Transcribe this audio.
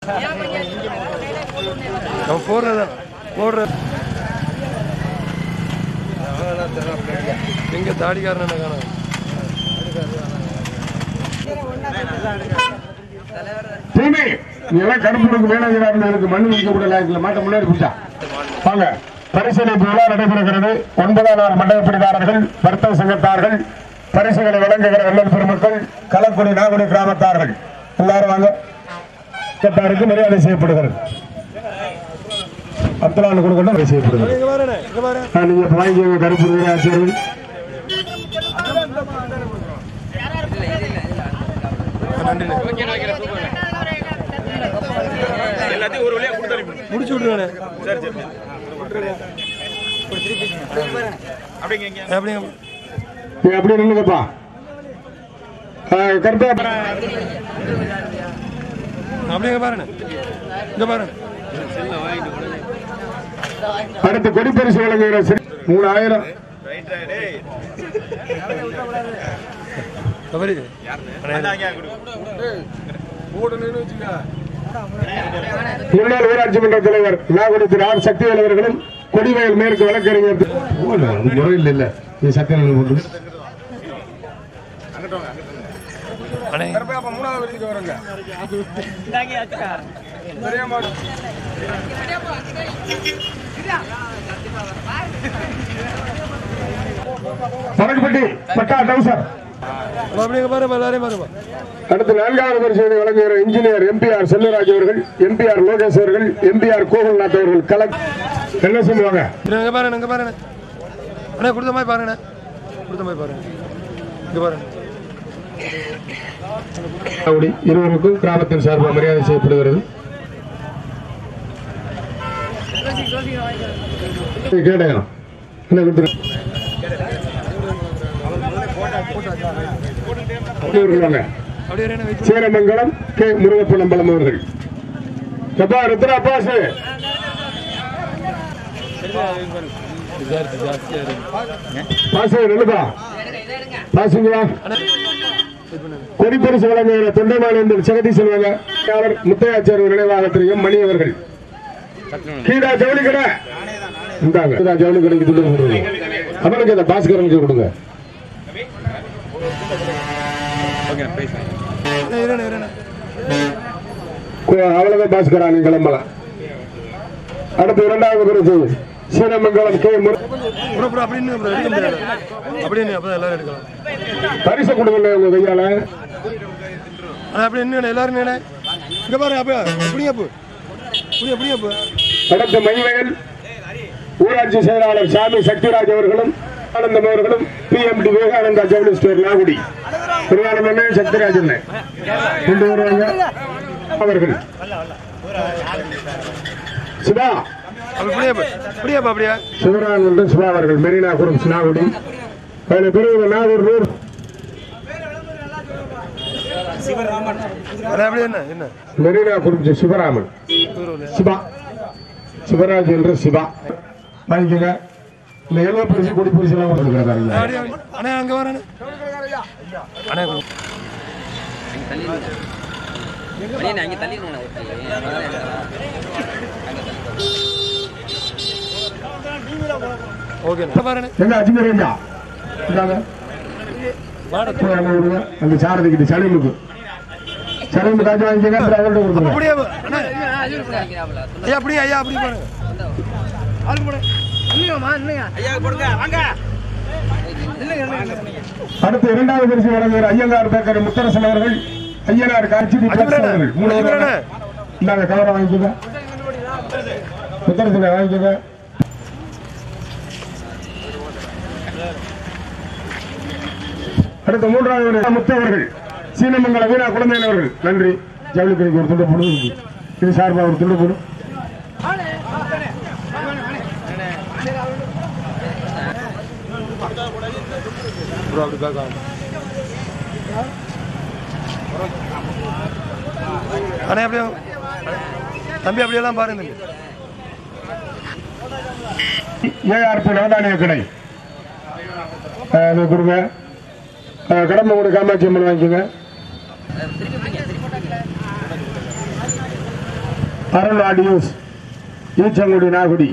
எங்க தாடிக்காரன் என்ன காணோம்? கருப்புக்கு மேலதிகாரிகளுக்கு மண்ணு வைக்கப்படல மாட்ட முன்னாடி பிடிச்சா வாங்க. பரிசீலிப்பு விழா நடைபெறுகிறது. 9ஆம் நாள் மண்டபப்பிடிதாரர்கள், வர்த்தக சங்கத்தார்கள், பரிசுகளை வழங்குகிற வெள்ளல் பெருமக்கள், களக்குடி நாகுடி கிராமத்தார்கள் எல்லாரும் வாங்க. சங்கத்தாருக்கு மரியாதை செய்யப்படுகிறது. அப்துல்லான்னு கொடுக்கணும் செய்யப்படுகிறது. நீங்க வாங்கிக்க கருப்பு ஆசிரியர்கள் முடிச்சு விட்டுருவானே. அப்படி நின்னுங்கப்பா. கருப்பா அப்படிங்க பாருங்க. இங்க பாருங்க. அடுத்து கொடிப்பரிசு வழங்குகிற 3000 முன்னாள் ஊராட்சி மன்ற தலைவர் நாகுடி திரு ஆர் சக்திவேல் அவர்களும் கொடிவயல் மேற்கு வழக்கறிஞர் முறையில் இல்ல சக்திவேல் கொண்டு பரகுப்பட்டி பட்டா டவுசர். அடுத்து 4வது பரிசோதனை வழங்குகிற இன்ஜினியர் எம்பிஆர் செல்வராஜ் அவர்கள், எம்பிஆர் லோகேஷ் அவர்கள், எம்பிஆர் கோகுல்நாத் அவர்கள் கலெக்ட் என்ன சொல்லுவாங்க? இருவருக்கும் கிராமத்தின் சார்பாக மரியாதை செய்யப்படுகிறது. கேட்டேன் என்ன கொடுத்து சீரமங்கலம் கே முருகப்பனம்பலம் அவர்கள். ருத்ராபாசு கொடிப்பரிசு வழங்குகிற தொண்டைமானந்தர் ஜெகதீஷ் செல்வங்க முத்தையாச்சார் நினைவாக திரு எம் மணி அவர்கள். கீழா ஜவுளி கடை இந்தாங்க. ஜவுளி கடைக்கு துண்டு கொடுங்க. அவனுக்கு அந்த பாஸ்கரனுக்கு கொடுங்க. அவ்வளவுதான் பாஸ்கரா, நீ கிளம்பலாம். அடுத்து 2வது பரிசு சீரமங்கலம் கே பரிசு கொடுக்கல உங்க கையால எல்லாரும். அடுத்த மைவயல் ஊராட்சி செயலாளர் சாமி சக்திராஜ் அவர்களும் ஆனந்தம் அவர்களும் PMD விவேகானந்தா ஜவுளி ஸ்டோர் நாகுடி சக்திராஜ் கொண்டு வருவாங்க அவர்கள். சிவா சிவராமன் சிவா அவர்கள் மெரினா குரூப் நாகுடி. பிறகு நாகூர் ரூர் மெரினா குரூப் சிவராமன் சிவா சிவராஜ் என்று சிவா வாங்கிக்கங்க. இந்த எல்வ பரிசு கொடி பரிசு எல்லாம் கொடுத்துருக்காங்க. அந்த சாரதிக்கிட்ட சலீமுக்கு சலீமு காய்ச்சி வாங்கிக்கங்க. அடுத்து 2வது பரிசு வழங்குகிற ஐயங்கார் பேக்கர் முத்தரசன் அவர்கள், ஐயனார் காட்சி அவர்கள். 3வது கவரை வாங்கிக்கோங்க. முத்தரசனை வாங்கிக்கோங்க. அடுத்த 3வது முத்து அவர்கள், சீனமங்கல வீணா குழந்தைகள் அவர்கள். நன்றி. ஜவுளி கடைக்கு ஒரு துண்டு போடும். இது சார்பாக ஒரு துண்டு போடும். தம்பி அப்படியெல்லாம் பாருங்க. ARP நவதானிய கடை கொடுங்க. கடம்பங்குடி காமாட்சி அம்மன் வாங்கிக்கோங்க. அருள் ஆடியோஸ் ஈச்சங்குடி நாகுடி